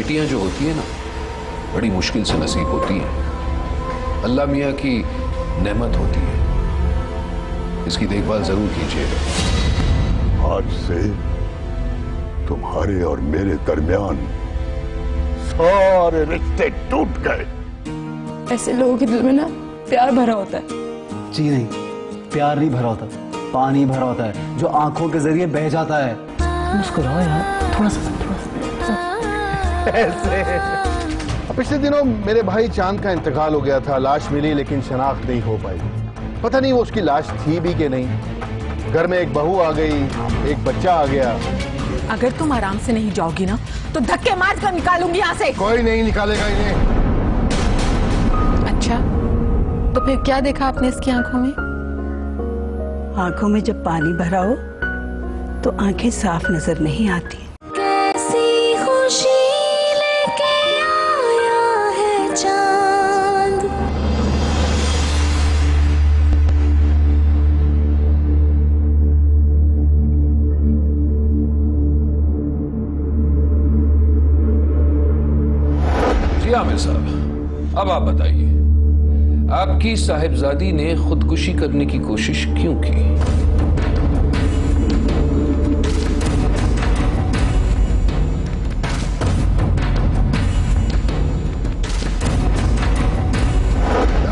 बेटियां जो होती है ना, बड़ी मुश्किल से नसीब होती हैं। अल्लाह मियाँ की नेमत होती है, इसकी देखभाल जरूर कीजिएगा। आज से तुम्हारे और मेरे दरमियान सारे रिश्ते टूट गए। ऐसे लोगों के दिल में ना प्यार भरा होता है। जी नहीं, प्यार नहीं भरा होता, पानी भरा होता है जो आंखों के जरिए बह जाता है। मुस्कुराओ यार, थोड़ा सा ऐसे। पिछले दिनों मेरे भाई चांद का इंतकाल हो गया था, लाश मिली लेकिन शनाख्त नहीं हो पाई। पता नहीं वो उसकी लाश थी भी कि नहीं। घर में एक बहू आ गई, एक बच्चा आ गया। अगर तुम आराम से नहीं जाओगी ना तो धक्के मार कर निकालूंगी यहाँ से। कोई नहीं निकालेगा इन्हें। अच्छा, तो फिर क्या देखा आपने इसकी आंखों में? आंखों में जब पानी भरा हो तो आंखें साफ नजर नहीं आती। कैसी खुशी लेके आया है चांद। जी आमिर साहब, अब आप बताइए, आपकी साहिबजादी ने खुदकुशी करने की कोशिश क्यों की?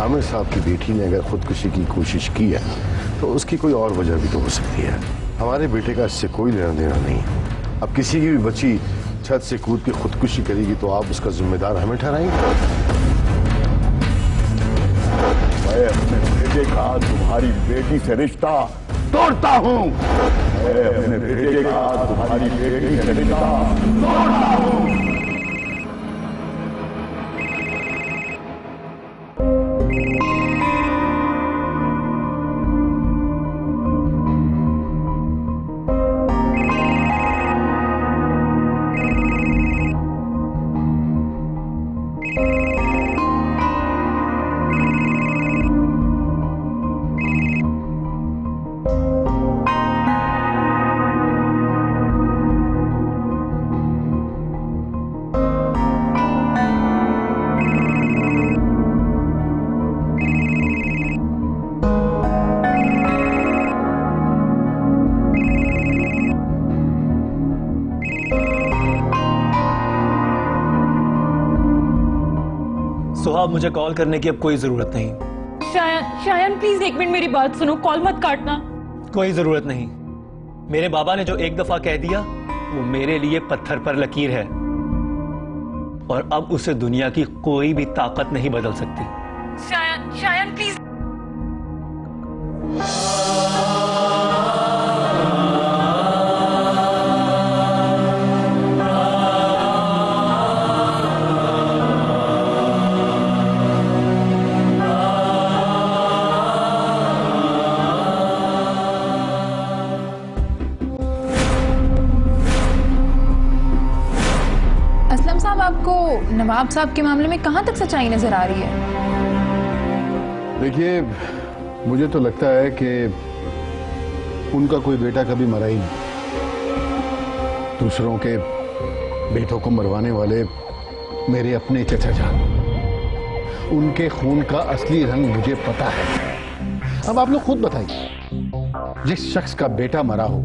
आमिर साहब की बेटी ने अगर खुदकुशी की कोशिश की है तो उसकी कोई और वजह भी तो हो सकती है। हमारे बेटे का इससे कोई लेना देना नहीं। अब किसी की भी बच्ची छत से कूद के खुदकुशी करेगी तो आप उसका जिम्मेदार हमें ठहराएंगे? मैं अपने बेटे का तुम्हारी बेटी से रिश्ता तोड़ता हूँ। मैं अपने बेटे का तुम्हारी बेटी से रिश्ता तोड़ता हूँ। सुहाब, मुझे कॉल करने की अब कोई जरूरत नहीं। शायन प्लीज एक मिनट मेरी बात सुनो, कॉल मत काटना। कोई जरूरत नहीं। मेरे बाबा ने जो एक दफा कह दिया वो मेरे लिए पत्थर पर लकीर है और अब उसे दुनिया की कोई भी ताकत नहीं बदल सकती। शायन प्लीज। आपको नवाब साहब के मामले में कहां तक सच्चाई नजर आ रही है? देखिए, मुझे तो लगता है कि उनका कोई बेटा कभी मरा ही नहीं। दूसरों के बेटों को मरवाने वाले मेरे अपने चचा जान, उनके खून का असली रंग मुझे पता है। अब आप लोग खुद बताइए, जिस शख्स का बेटा मरा हो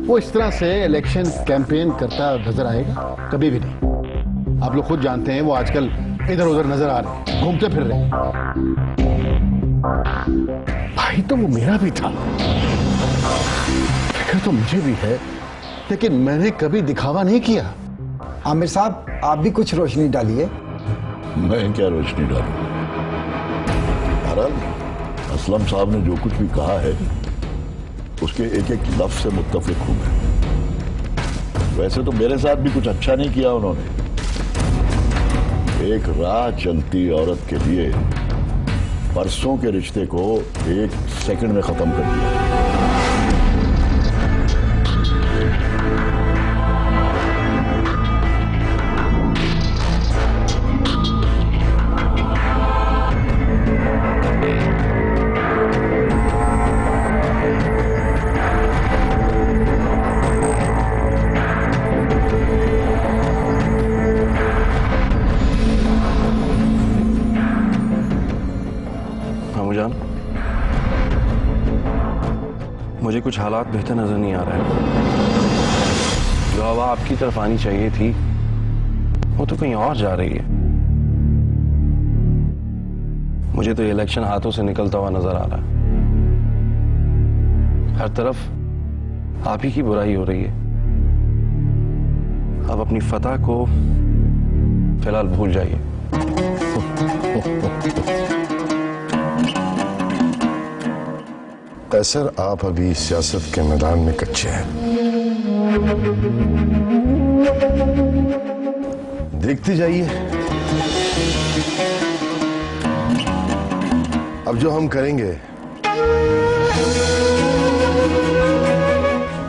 वो इस तरह से इलेक्शन कैंपेन करता नजर आएगा? कभी भी नहीं। आप लोग खुद जानते हैं वो आजकल इधर उधर नजर आ रहे हैं, घूमते फिर रहे हैं। भाई तो वो मेरा भी था, फिक्र तो मुझे भी है, लेकिन मैंने कभी दिखावा नहीं किया। आमिर साहब, आप भी कुछ रोशनी डालिए। मैं क्या रोशनी डालूं? बहरहाल असलम साहब ने जो कुछ भी कहा है उसके एक एक लफ्ज से मुत्तफिक हूं मैं। वैसे तो मेरे साथ भी कुछ अच्छा नहीं किया उन्होंने। एक राह चलती औरत के लिए परसों के रिश्ते को एक सेकंड में खत्म कर दिया। मुझे कुछ हालात बेहतर नजर नहीं आ रहा है। जो हवा आपकी तरफ आनी चाहिए थी वो तो कहीं और जा रही है। मुझे तो ये इलेक्शन हाथों से निकलता हुआ नजर आ रहा है। हर तरफ आप ही की बुराई हो रही है। अब अपनी फतह को फिलहाल भूल जाइए। कैसर, आप अभी सियासत के मैदान में कच्चे हैं। देखते जाइए, अब जो हम करेंगे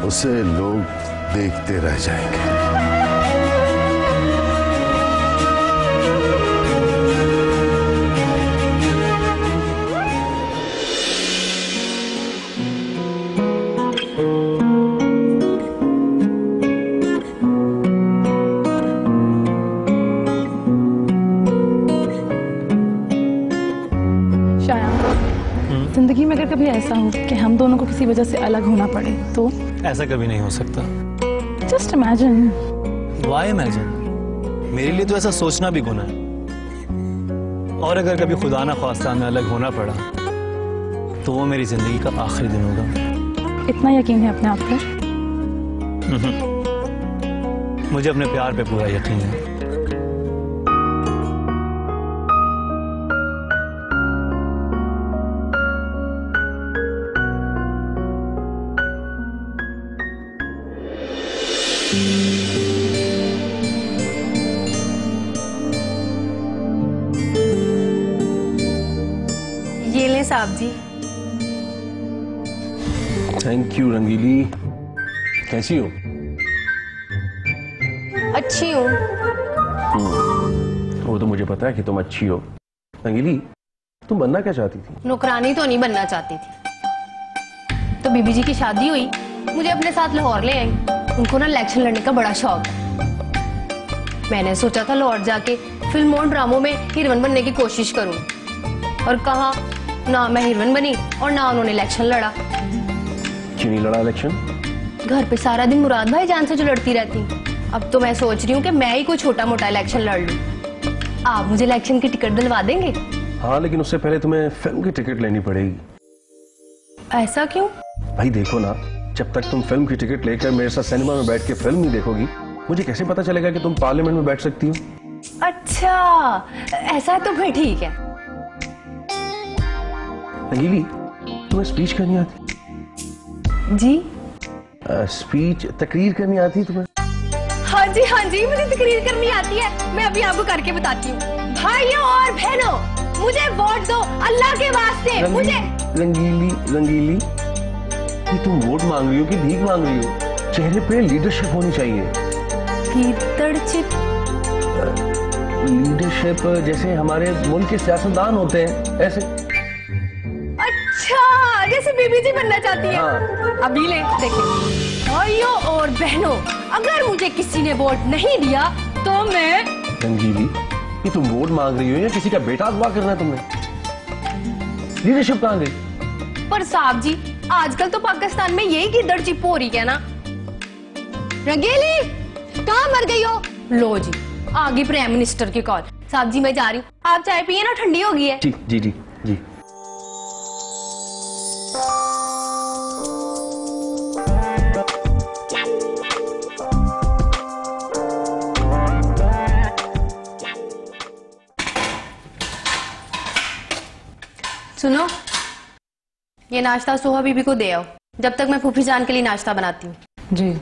उसे लोग देखते रह जाएंगे। जिंदगी में अगर कभी ऐसा हो कि हम दोनों को किसी वजह से अलग होना पड़े तो? ऐसा कभी नहीं हो सकता। Just imagine. Why imagine? मेरे लिए तो ऐसा सोचना भी गुनाह है। और अगर कभी खुदा ना ख्वास्ता में अलग होना पड़ा तो वो मेरी जिंदगी का आखिरी दिन होगा। इतना यकीन है अपने आप पर? मुझे अपने प्यार पे पूरा यकीन है। ये ले साहब जी। थैंक यू रंगीली। कैसी हो? अच्छी हूँ। वो तो मुझे पता है कि तुम अच्छी हो। रंगीली, तुम बनना क्या चाहती थी? नौकरानी तो नहीं बनना चाहती थी। तो बीबी जी की शादी हुई, मुझे अपने साथ लाहौर ले आई। उनको ना इलेक्शन लड़ने का बड़ा शौक है। मैंने सोचा था लाहौर जाके फिल्मों और ड्रामों में हीरोइन बनने की कोशिश करूं, और कहा ना मैं हीरोइन बनी और ना उन्होंने इलेक्शन लड़ा। क्यों नहीं लड़ा इलेक्शन? घर पे सारा दिन मुराद भाईजान से जो लड़ती रहती। अब तो मैं सोच रही हूँ कि मैं ही कोई छोटा मोटा इलेक्शन लड़ लूं। आप मुझे इलेक्शन की टिकट दिलवा देंगे? हाँ, लेकिन उससे पहले तुम्हें फिल्म की टिकट लेनी पड़ेगी। ऐसा क्यों? भाई देखो ना, जब तक तुम फिल्म की टिकट लेकर मेरे साथ सिनेमा में बैठ के फिल्म नहीं देखोगी, मुझे कैसे पता चलेगा कि तुम पार्लियामेंट में बैठ सकती हो? अच्छा, ऐसा है तो फिर ठीक है। रंगीली, तुम्हें स्पीच करनी आती? जी? स्पीच, तकरीर करनी आती तुम्हें? हाँ जी, मुझे तकरीर करनी आती है। मैं अभी आपको करके बताती हूँ। भाइयों और बहनों, मुझे वोट दो अल्लाह के वास्ते। मुझे रंगीली, कि तुम वोट मांग रही हो कि भीख मांग रही हो? चेहरे पे लीडरशिप होनी चाहिए। लीडरशिप जैसे हमारे मुल्क के सियासतदान होते हैं, ऐसे। अच्छा, जैसे बीबी जी बनना चाहती है। हाँ। अभी ले देखिए। भाइयों और बहनों, अगर मुझे किसी ने वोट नहीं दिया तो मैं। रंगीली, कि तुम वोट मांग रही हो या किसी का बेटा अगवा करना है तुमने? लीडरशिप कहाँ गई? पर साहब जी, आजकल तो पाकिस्तान में यही गिद्दड़चिप हो रही है ना। रंगीली, कहाँ मर गई हो? लो जी, आगे प्राइम मिनिस्टर की कॉल। साहब जी मैं जा रही हूँ, आप चाय पिए ना, ठंडी हो गई है। जी जी जी जी। सुनो, ये नाश्ता सोहा बीबी को दे आओ, जब तक मैं फूफी जान के लिए नाश्ता बनाती हूँ। जी।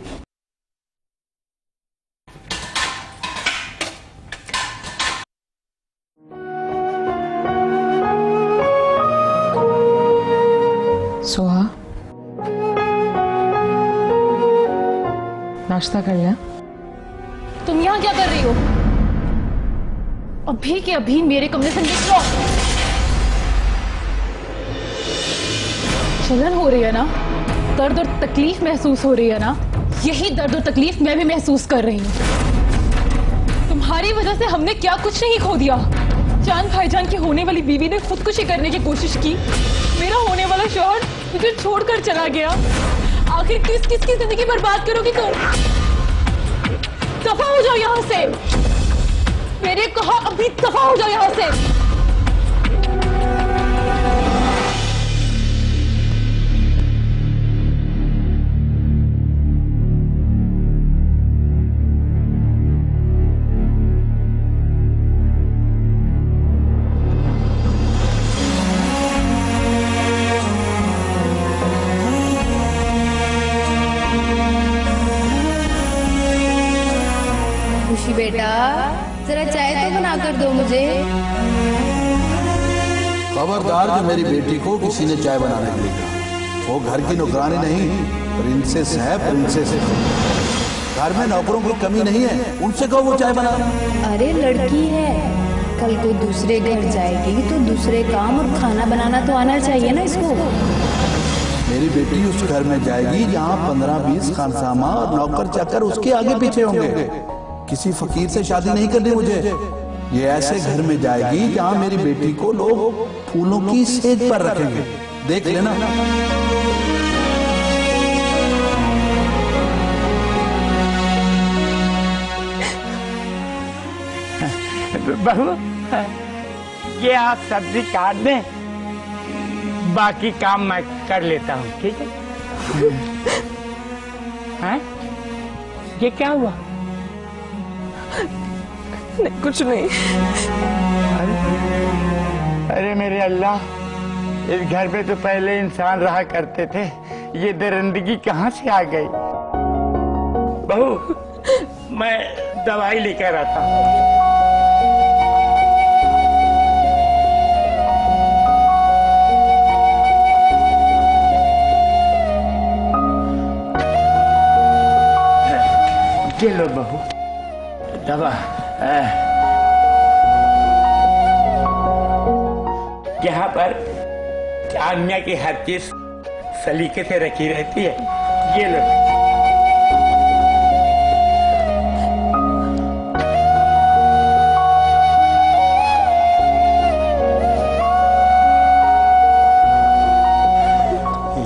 सोहा, नाश्ता कर लिया? तुम यहाँ क्या कर रही हो? अभी के अभी मेरे कमरे से निकलो। जलन हो रही है ना? दर्द और तकलीफ महसूस हो रही है ना? यही दर्द और तकलीफ मैं भी महसूस कर रही हूँ। तुम्हारी वजह से हमने क्या कुछ नहीं खो दिया। जान भाईजान की होने वाली बीवी ने खुदकुशी करने की कोशिश की। मेरा होने वाला शौहर मुझे छोड़कर चला गया। आखिर किसकी जिंदगी बर्बाद करोगी तुम? दफा हो जाओ यहाँ से। मैंने कहा अभी दफा हो जाओ यहाँ से। खुशी बेटा, जरा चाय तो बना कर दो मुझे। खबरदार कि मेरी बेटी को किसी ने चाय बनाने के लिए कहा। वो घर की नौकरानी नहीं, प्रिंसेस है, प्रिंसेस है। घर में नौकरों की कमी नहीं है, उनसे कहो वो चाय बना। अरे लड़की है, कल कोई दूसरे घर जाएगी तो दूसरे काम और खाना बनाना तो आना चाहिए ना इसको। मेरी बेटी उस घर में जाएगी जहाँ 15-20 खानसामा और नौकर चाकर उसके आगे पीछे होंगे। किसी फकीर से शादी नहीं करनी मुझे। ये ऐसे घर में जाएगी जहाँ मेरी बेटी को लोग फूलों की सेज पर रखेंगे। देख लेना। बहू, ये आप सब्जी काट दें, बाकी काम मैं कर लेता हूँ, ठीक है? हैं? ये क्या हुआ? नहीं, कुछ नहीं। अरे मेरे अल्लाह, इस घर पे तो पहले इंसान रहा करते थे, ये दरिंदगी कहाँ से आ गई? बहू, मैं दवाई लेकर आता हूँ। ये लो बहू, दवा। यहाँ पर चांदनिया की हर चीज सलीके से रखी रहती है। ये लो।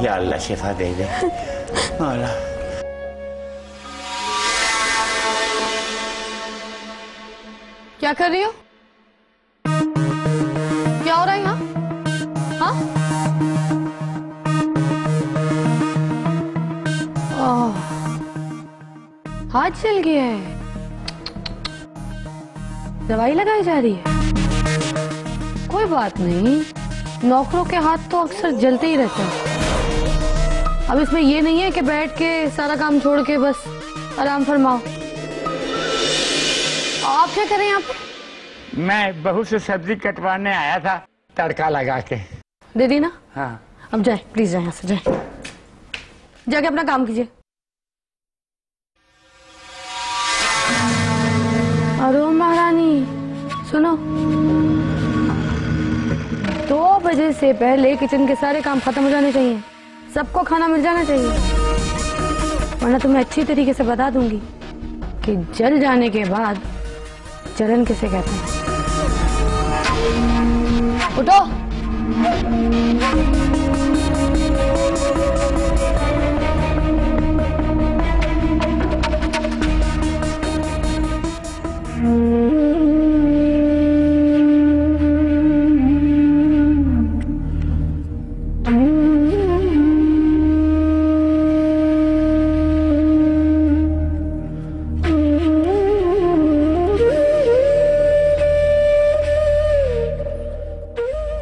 या अल्लाह शिफा दे दे। अल्लाह। क्या कर रही हो? क्या हो रहा है यहाँ? हाँ? हाथ जल गया है। दवाई लगाई जा रही है। कोई बात नहीं, नौकरों के हाथ तो अक्सर जलते ही रहते हैं। अब इसमें ये नहीं है कि बैठ के सारा काम छोड़ के बस आराम फरमाओ। आप क्या करें यहाँ पे? मैं बहू से सब्जी कटवाने आया था, तड़का लगा के। दे दी ना? हाँ। अब जाए, प्लीज जाए यहाँ से, जाए जाके अपना काम कीजिए। अरे महारानी सुनो, 2 बजे से पहले किचन के सारे काम खत्म हो जाने चाहिए। सबको खाना मिल जाना चाहिए, वरना तुम्हें अच्छी तरीके से बता दूंगी कि जल जाने के बाद जलन किसे कहते हैं। उठो।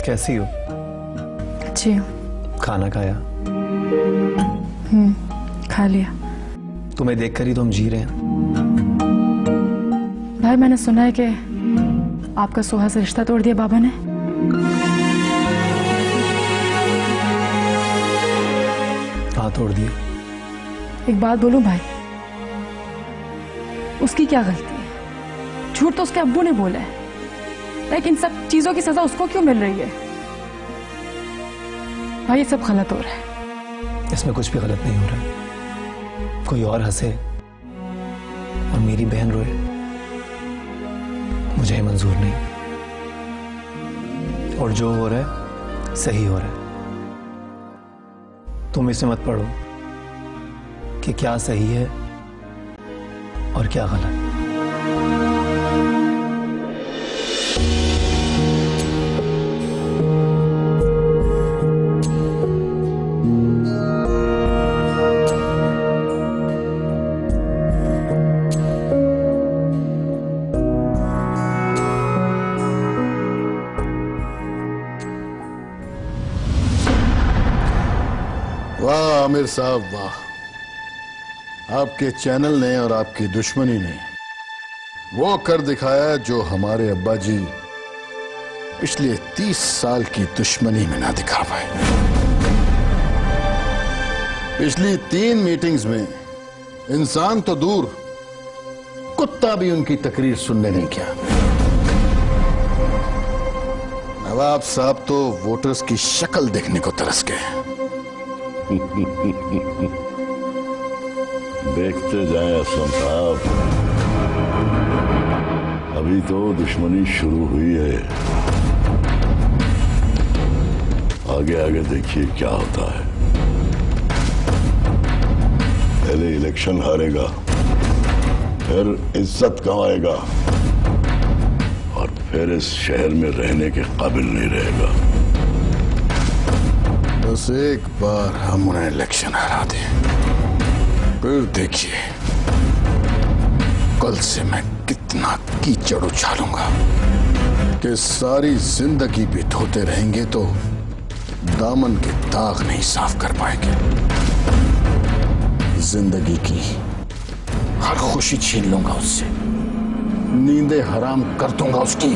कैसी हो? अच्छी हूँ। खाना खाया? खा लिया। तुम्हें देखकर ही तो हम जी रहे हैं। भाई मैंने सुना है कि आपका सोहा से रिश्ता तोड़ दिया बाबा ने। हाँ, तोड़ दिया। एक बात बोलूं भाई, उसकी क्या गलती है? झूठ तो उसके अब्बू ने बोला है, लेकिन सब चीजों की सजा उसको क्यों मिल रही है? भाई ये सब गलत हो रहा है। इसमें कुछ भी गलत नहीं हो रहा। कोई और हंसे और मेरी बहन रोए, मुझे मंजूर नहीं। और जो हो रहा है सही हो रहा है। तुम इसमें मत पड़ो, कि क्या सही है और क्या गलत। वाह आमिर साहब वाह, आपके चैनल ने और आपकी दुश्मनी ने वो कर दिखाया जो हमारे अब्बा जी पिछले 30 साल की दुश्मनी में ना दिखा पाए। पिछली 3 मीटिंग्स में इंसान तो दूर, कुत्ता भी उनकी तकरीर सुनने नहीं गया। नवाब साहब तो वोटर्स की शक्ल देखने को तरस गए। देखते जाएं असलम साहब, अभी तो दुश्मनी शुरू हुई है, आगे आगे देखिए क्या होता है। पहले इलेक्शन हारेगा, फिर इज्जत कमाएगा और फिर इस शहर में रहने के काबिल नहीं रहेगा। बस एक बार हम उन्हें इलेक्शन हरा दें, फिर देखिए कल से मैं कितना कीचड़ उछालूंगा कि सारी जिंदगी भी धोते रहेंगे तो दामन के दाग नहीं साफ कर पाएंगे। जिंदगी की हर खुशी छीन लूंगा उससे, नींदें हराम कर दूंगा उसकी।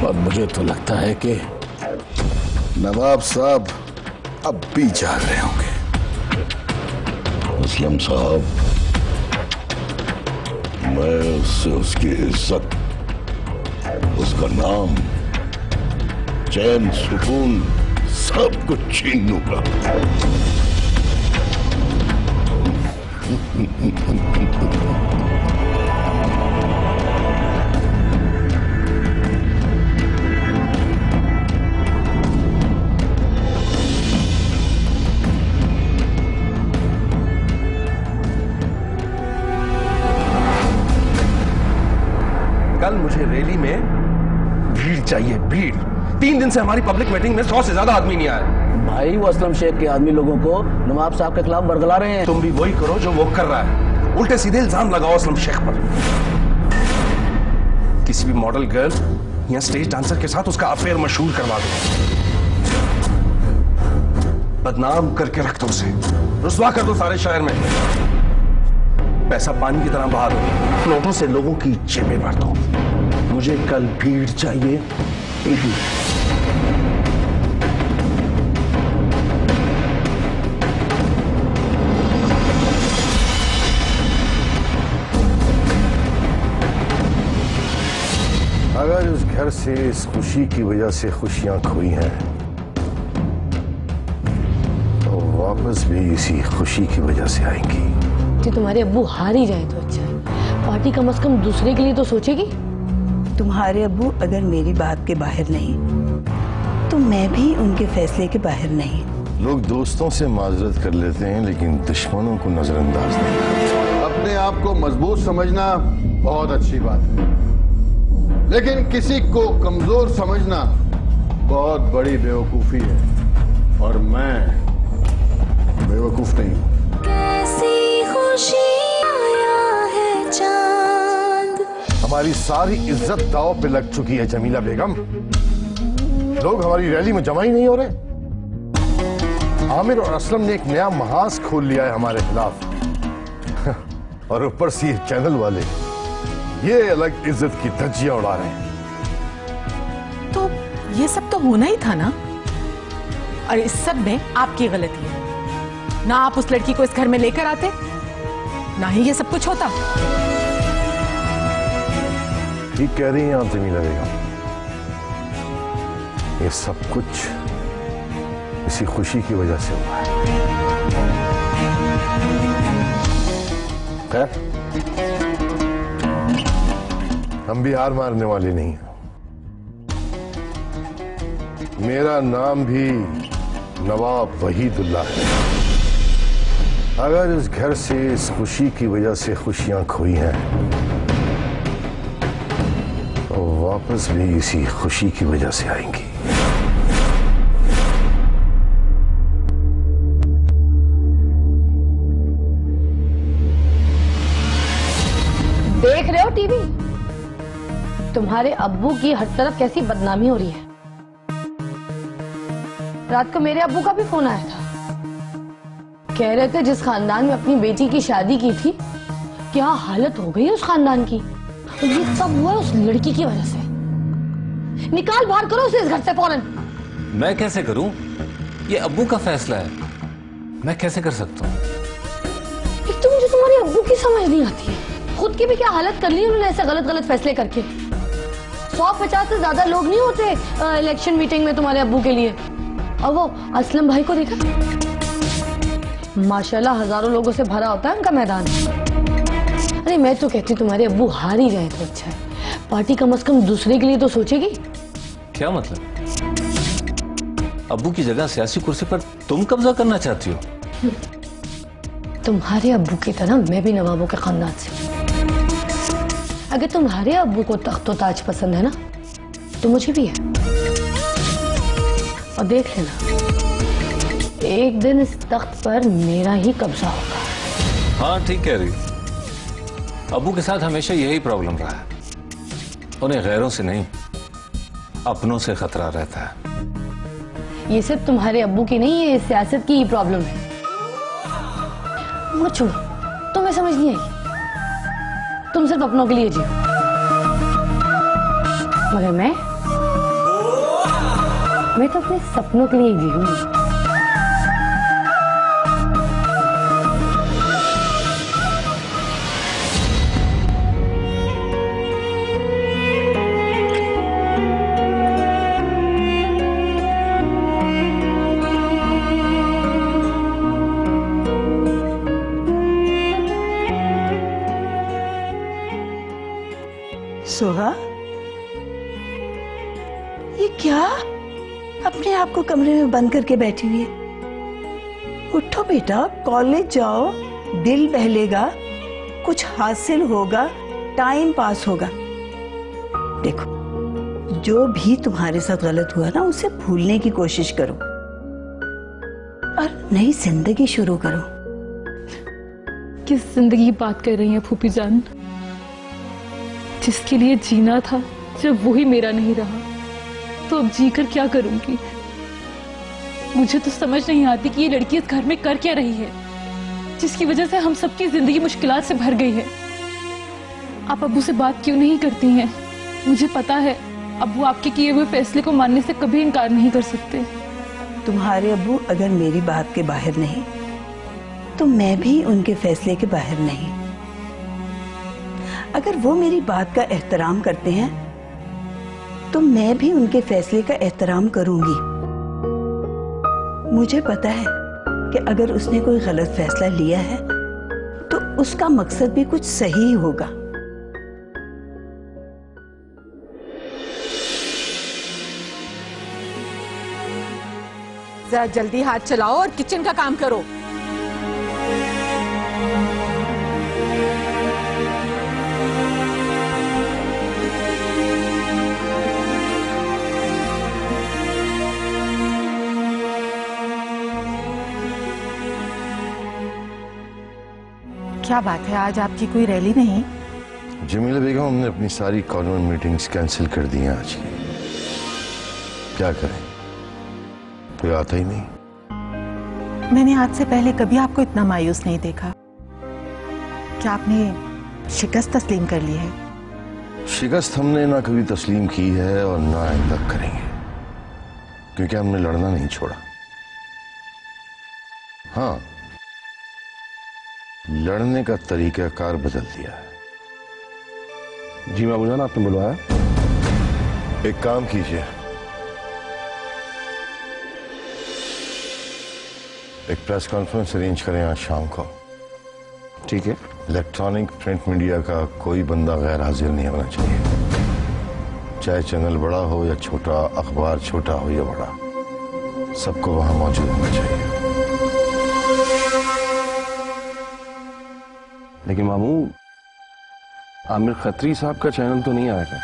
और मुझे तो लगता है कि नवाब साहब अब भी जाग रहे होंगे। असलम साहब, मैं उससे उसकी इज्जत, उसका नाम, चैन, सुकून सब कुछ छीन लूंगा। कल मुझे रैली में भीड़ चाहिए, भीड़। 3 दिन से हमारी पब्लिक मीटिंग में 100 से ज्यादा आदमी नहीं आए। भाई वो असलम शेख के आदमी लोगों को नवाब साहब के खिलाफ बरगला रहे हैं। तुम भी वही करो जो वो कर रहा है, उल्टे सीधे इल्जाम लगाओ असलम शेख पर। किसी भी मॉडल गर्ल या स्टेज डांसर के साथ उसका अफेयर मशहूर करवा दो, बदनाम करके रख दो उसे, रुस्वा कर दो सारे शहर में। पैसा पानी की तरह बहा दो, नोटों से लोगों की जेबें भर दो। मुझे कल भीड़ चाहिए, भीड़। अगर उस घर से इस खुशी की वजह से खुशियां खोई हैं तो वापस भी इसी खुशी की वजह से आएंगी। कि तुम्हारे अब्बू हार ही जाए तो अच्छा है, पार्टी कम से कम दूसरे के लिए तो सोचेगी। तुम्हारे अब्बू अगर मेरी बात के बाहर नहीं तो मैं भी उनके फैसले के बाहर नहीं। लोग दोस्तों से माजरत कर लेते हैं लेकिन दुश्मनों को नजरअंदाज नहीं करते। अपने आप को मजबूत समझना बहुत अच्छी बात है, लेकिन किसी को कमजोर समझना बहुत बड़ी बेवकूफी है, और मैं बेवकूफ नहीं हूं। कैसी खुशी आया है चांद। हमारी सारी इज्जत दांव पे लग चुकी है जमीला बेगम। लोग हमारी रैली में जमा ही नहीं हो रहे। आमिर और असलम ने एक नया महाज खोल लिया है हमारे खिलाफ और ऊपर से ये चैनल वाले ये अलग इज्जत की धज्जियां उड़ा रहे हैं। तो ये सब तो होना ही था ना, और इस सब में आपकी गलती है। ना आप उस लड़की को इस घर में लेकर आते, ना ही ये सब कुछ होता। ठीक कह रही हैं आप जमीला बेगम, ये सब कुछ इसी खुशी की वजह से हुआ है। खैर, हम भी हार मारने वाले नहीं हैं। मेरा नाम भी नवाब वहीदुल्लाह है। अगर इस घर से इस खुशी की वजह से खुशियां खोई हैं तो वापस भी इसी खुशी की वजह से आएंगी। देख रहे हो टीवी? तुम्हारे अब्बू की हर तरफ कैसी बदनामी हो रही है। रात को मेरे अब्बू का भी फोन आया था, कह रहे थे जिस खानदान में अपनी बेटी की शादी की थी क्या हालत हो गई उस खानदान की। तो ये सब हुआ उस लड़की की वजह से। निकाल बाहर करो उसे इस घर से फौरन। मैं कैसे करूं? ये अब्बू का फैसला है, मैं कैसे कर सकता हूं? एक तो मुझे तुम्हारे अब्बू की समझ नहीं आती है, खुद की भी क्या हालत कर ली उन्होंने ऐसे गलत गलत फैसले करके। 150 से ज्यादा लोग नहीं होते इलेक्शन मीटिंग में तुम्हारे अब्बू के लिए। और वो असलम भाई को देखा, माशाल्लाह हजारों लोगों से भरा होता है उनका मैदान। अरे मैं तो कहती तुम्हारे अब्बू हार ही जाए तो अच्छा है, पार्टी कम से कम दूसरे के लिए तो सोचेगी। क्या मतलब? अब्बू की जगह सियासी कुर्सी पर तुम कब्जा करना चाहती हो? तुम्हारे अब्बू की तरह मैं भी नवाबों के खानदान से। अगर तुम्हारे अब्बू को तख्त और ताज पसंद है ना तो मुझे भी है। और देख लेना एक दिन इस तख्त पर मेरा ही कब्जा होगा। हाँ ठीक कह रही। अब्बू के साथ हमेशा यही प्रॉब्लम रहा है, उन्हें गैरों से नहीं अपनों से खतरा रहता है। ये सिर्फ तुम्हारे अब्बू की नहीं, ये सियासत की ही प्रॉब्लम है। वो छोड़ो, तुम्हें समझ नहीं आई, तुम सिर्फ अपनों के लिए जियो। मगर मैं तो अपने सपनों के लिए जीऊंगी। सोहा, ये क्या अपने आप को कमरे में बंद करके बैठी हुई है? उठो बेटा, कॉलेज जाओ, दिल बहलेगा, कुछ हासिल होगा, टाइम पास होगा। देखो, जो भी तुम्हारे साथ गलत हुआ ना उसे भूलने की कोशिश करो और नई जिंदगी शुरू करो। किस जिंदगी की बात कर रही हैं फूफी जान? जिसके लिए जीना था जब वही मेरा नहीं रहा तो अब जीकर क्या करूंगी? मुझे तो समझ नहीं आती कि ये लड़की इस घर में कर क्या रही है जिसकी वजह से हम सबकी जिंदगी मुश्किलात से भर गई है। आप अब्बू से बात क्यों नहीं करती हैं? मुझे पता है अब्बू आपके किए हुए फैसले को मानने से कभी इनकार नहीं कर सकते। तुम्हारे अब्बू अगर मेरी बात के बाहर नहीं तो मैं भी उनके फैसले के बाहर नहीं। अगर वो मेरी बात का एहतराम करते हैं तो मैं भी उनके फैसले का एहतराम करूंगी। मुझे पता है कि अगर उसने कोई गलत फैसला लिया है तो उसका मकसद भी कुछ सही होगा। जरा जल्दी हाथ चलाओ और किचन का काम करो। क्या बात है, आज आपकी कोई रैली नहीं? जमीला बेगम, हमने अपनी सारी कॉन्वेंट मीटिंग्स कैंसिल कर दी हैं आज की। क्या करें, कोई आता ही नहीं। मैंने आज से पहले कभी आपको इतना मायूस नहीं देखा। क्या आपने शिकस्त तस्लीम कर ली है? शिकस्त हमने ना कभी तस्लीम की है और ना आइंदा करेंगे, क्योंकि हमने लड़ना नहीं छोड़ा। हाँ, लड़ने का तरीकाकार बदल दिया है। जी मैं बुझाना, आपने बुलवाया? एक काम कीजिए, एक प्रेस कॉन्फ्रेंस अरेंज करें आज शाम को। ठीक है। इलेक्ट्रॉनिक प्रिंट मीडिया का कोई बंदा गैर हाजिर नहीं होना चाहिए, चाहे चैनल बड़ा हो या छोटा, अखबार छोटा हो या बड़ा, सबको वहां मौजूद होना चाहिए। लेकिन मामू, आमिर खत्री साहब का चैनल तो नहीं आएगा?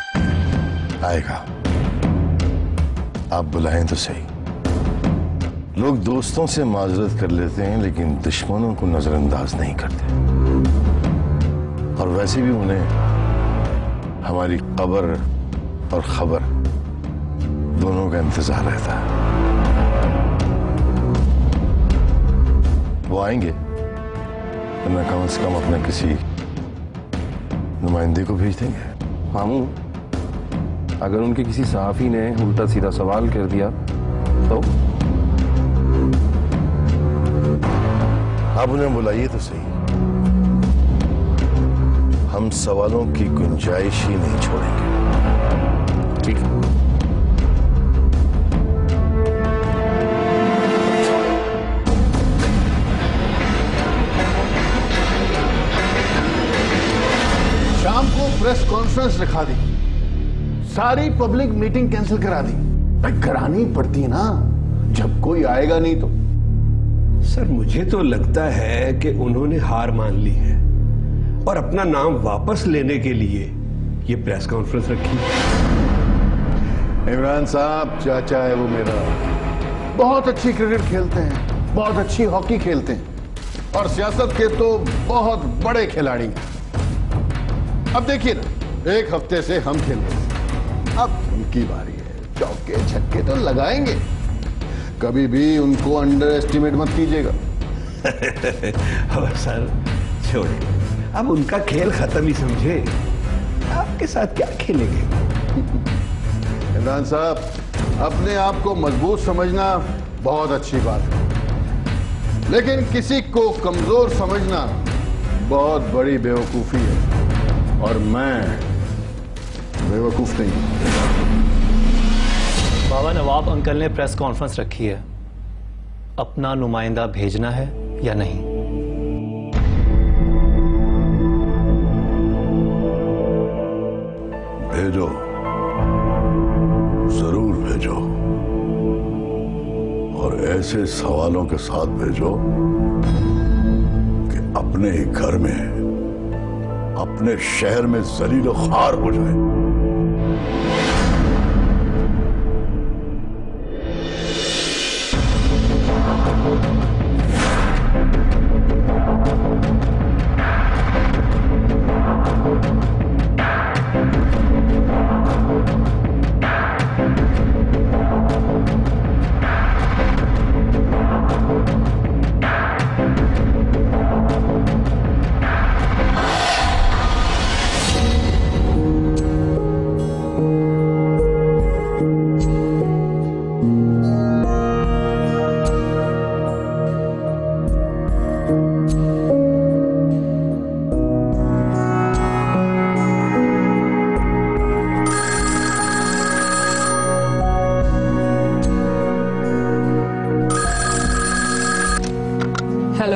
आएगा, आप बुलाएं तो सही। लोग दोस्तों से माजरत कर लेते हैं लेकिन दुश्मनों को नजरअंदाज नहीं करते। और वैसे भी उन्हें हमारी कब्र और खबर दोनों का इंतजार रहता है। वो आएंगे, वरना कम से कम अपने किसी नुमाइंदे को भेज देंगे। मामू, अगर उनके किसी सहाफी ने उल्टा सीधा सवाल कर दिया तो? आप उन्हें बुलाइए तो सही। हम सवालों की गुंजाइश ही नहीं छोड़ेंगे। ठीक है। शाम को प्रेस कॉन्फ्रेंस रखा दी, सारी पब्लिक मीटिंग कैंसिल करा दी। भाई करानी पड़ती ना, जब कोई आएगा नहीं तो। सर, मुझे तो लगता है कि उन्होंने हार मान ली है और अपना नाम वापस लेने के लिए ये प्रेस कॉन्फ्रेंस रखी। इमरान साहब चाचा है वो मेरा, बहुत अच्छी क्रिकेट खेलते हैं, बहुत अच्छी हॉकी खेलते हैं और सियासत के तो बहुत बड़े खिलाड़ी हैं। अब देखिए ना, एक हफ्ते से हम खेल रहे हैं, अब उनकी बारी है। चौके छक्के तो लगाएंगे, कभी भी उनको अंडर एस्टिमेट मत कीजिएगा। और सर छोड़िए, अब उनका खेल खत्म ही समझे, आपके साथ क्या खेलेंगे। इमरान साहब, अपने आप को मजबूत समझना बहुत अच्छी बात है, लेकिन किसी को कमजोर समझना बहुत बड़ी बेवकूफी है और मैं बेवकूफ नहीं हूं। बाबा नवाब अंकल ने प्रेस कॉन्फ्रेंस रखी है, अपना नुमाइंदा भेजना है या नहीं? भेजो, जरूर भेजो, और ऐसे सवालों के साथ भेजो कि अपने ही घर में, अपने शहर में जलीलो ख्वार हो जाए।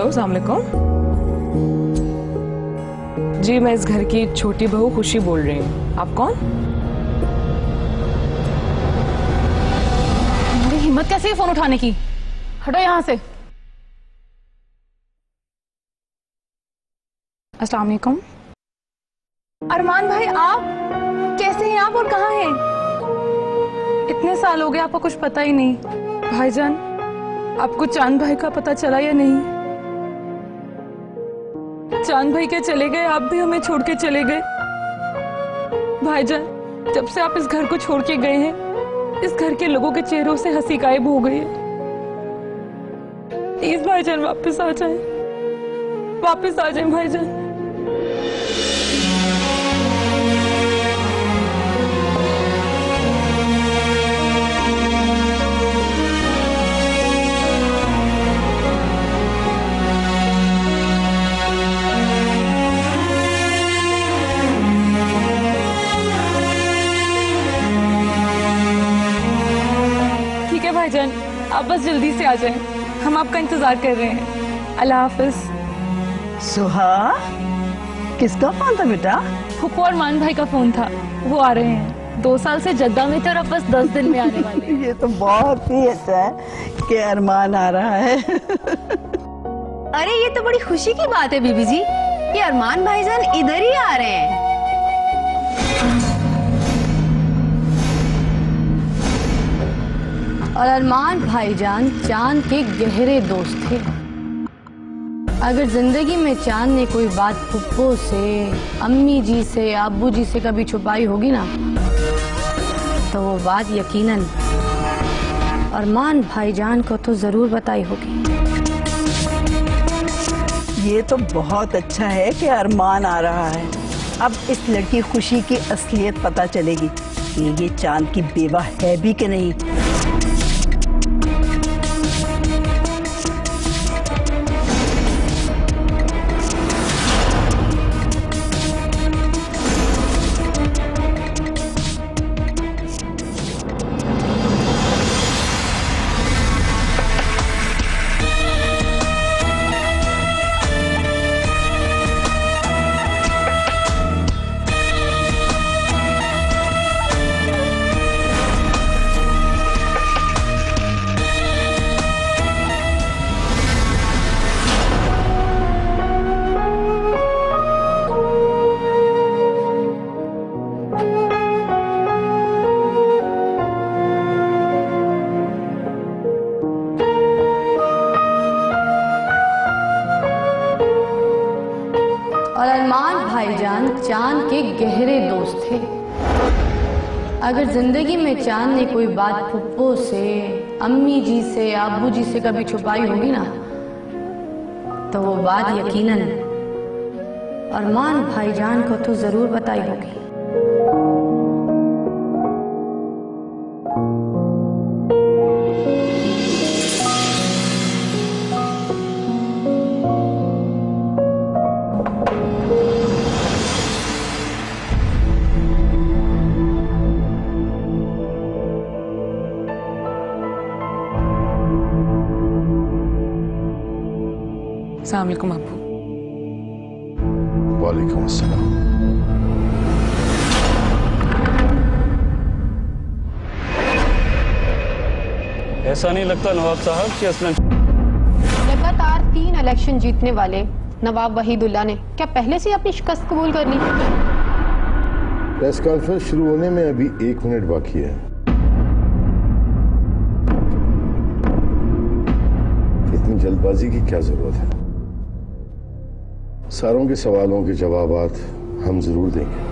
अस्सलाम वालेकुम जी, मैं इस घर की छोटी बहू खुशी बोल रही हूँ। आप कौन? मेरी हिम्मत कैसे है फोन उठाने की? हटो यहाँ से। अस्सलाम वालेकुम। अरमान भाई, आप कैसे हैं? आप और कहाँ हैं? इतने साल हो गए, आपको कुछ पता ही नहीं। भाईजान, आपको चांद भाई का पता चला या नहीं? चांद भाई के चले गए, आप भी हमें छोड़ के चले गए। भाईजान, जब से आप इस घर को छोड़ के गए हैं, इस घर के लोगों के चेहरों से हंसी गायब हो गई है। प्लीज भाईजान वापस आ जाए, वापस आ जाए भाईजान। भाईजान, आप बस जल्दी से आ जाएं, हम आपका इंतजार कर रहे हैं। अल्लाह हाफिज। सुहा, किसका फोन था बेटा? फुप्पो और मान भाई का फोन था, वो आ रहे हैं। 2 साल से जद्दा में थे और अब बस 10 दिन में आने वाले हैं। ये तो बहुत ही अच्छा है कि अरमान आ रहा है। अरे ये तो बड़ी खुशी की बात है बीबी जी। ये अरमान भाईजान इधर ही आ रहे हैं। और अरमान भाईजान चांद के गहरे दोस्त थे। अगर जिंदगी में चांद ने कोई बात फुप्पो से, अम्मी जी से, अब्बू जी से कभी छुपाई होगी ना, तो वो बात यकीनन अरमान भाईजान को तो जरूर बताई होगी। ये तो बहुत अच्छा है कि अरमान आ रहा है। अब इस लड़की खुशी की असलियत पता चलेगी कि ये चांद की बेवा है भी कि नहीं। और अरमान भाईजान चांद के गहरे दोस्त थे। अगर जिंदगी में चांद ने कोई बात फुप्पो से, अम्मी जी से, अब्बू जी से कभी छुपाई होगी ना, तो वो बात यकीनन अरमान भाईजान को तो जरूर बताई होगी। अस्सलाम वालेकुम अब्बू। वालेकुम अस्सलाम। ऐसा नहीं लगता नवाब साहब कि असलन लगातार 3 इलेक्शन जीतने वाले नवाब वहीदुल्ला ने क्या पहले से अपनी शिकस्त कबूल कर ली? प्रेस कॉन्फ्रेंस शुरू होने में अभी 1 मिनट बाकी है। इतनी जल्दबाजी की क्या जरूरत है? सारों के सवालों के जवाबात हम जरूर देंगे।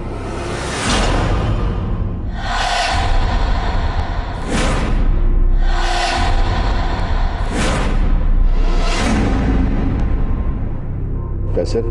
कैसे?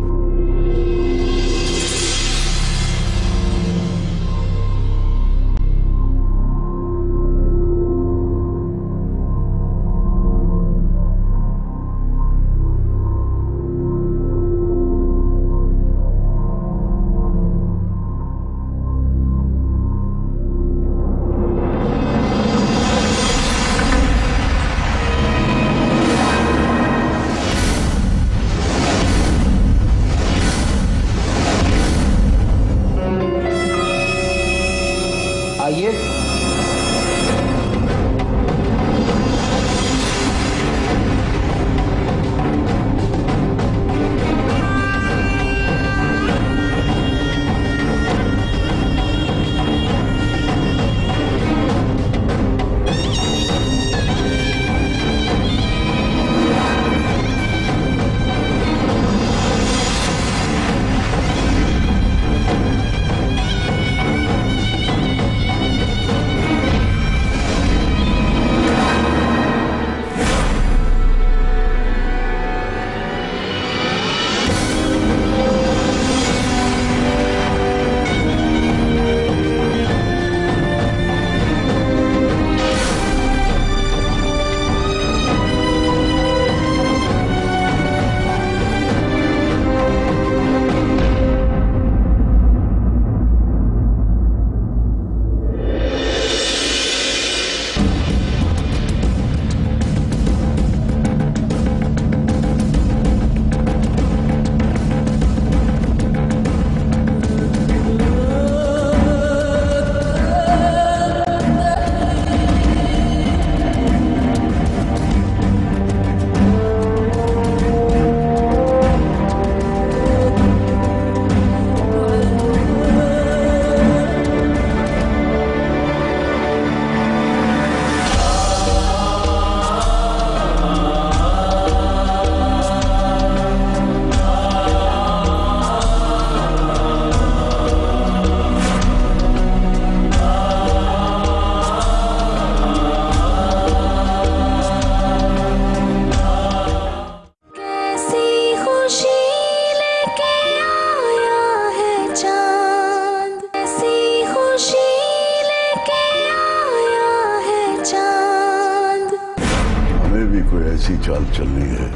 ऐसी चाल चलनी है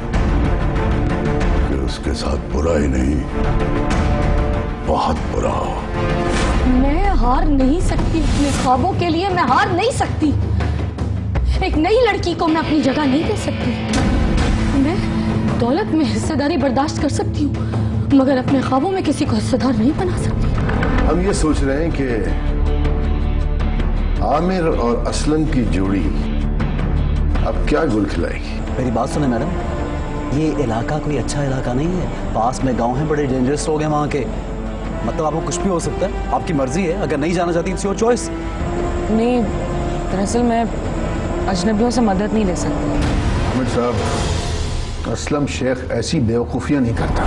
कि उसके साथ बुरा ही नहीं, बहुत बुरा हो। मैं हार नहीं सकती अपने ख्वाबों के लिए, मैं हार नहीं सकती। एक नई लड़की को मैं अपनी जगह नहीं दे सकती। मैं दौलत में हिस्सेदारी बर्दाश्त कर सकती हूँ, मगर अपने ख्वाबों में किसी को हिस्सेदार नहीं बना सकती। हम ये सोच रहे हैं कि आमिर और असलम की जोड़ी अब क्या गुल खिलाएगी। मेरी बात सुने मैडम, ये इलाका कोई अच्छा इलाका नहीं है, पास में गांव हैं, बड़े डेंजरस लोग हैं वहाँ के। मतलब आपको कुछ भी हो सकता है, आपकी मर्जी है, अगर नहीं जाना चाहती इट्स योर चॉइस। नहीं, दरअसल मैं अजनबियों से मदद नहीं ले सकती। आमिर साहब, असलम शेख ऐसी बेवकूफियां नहीं करता।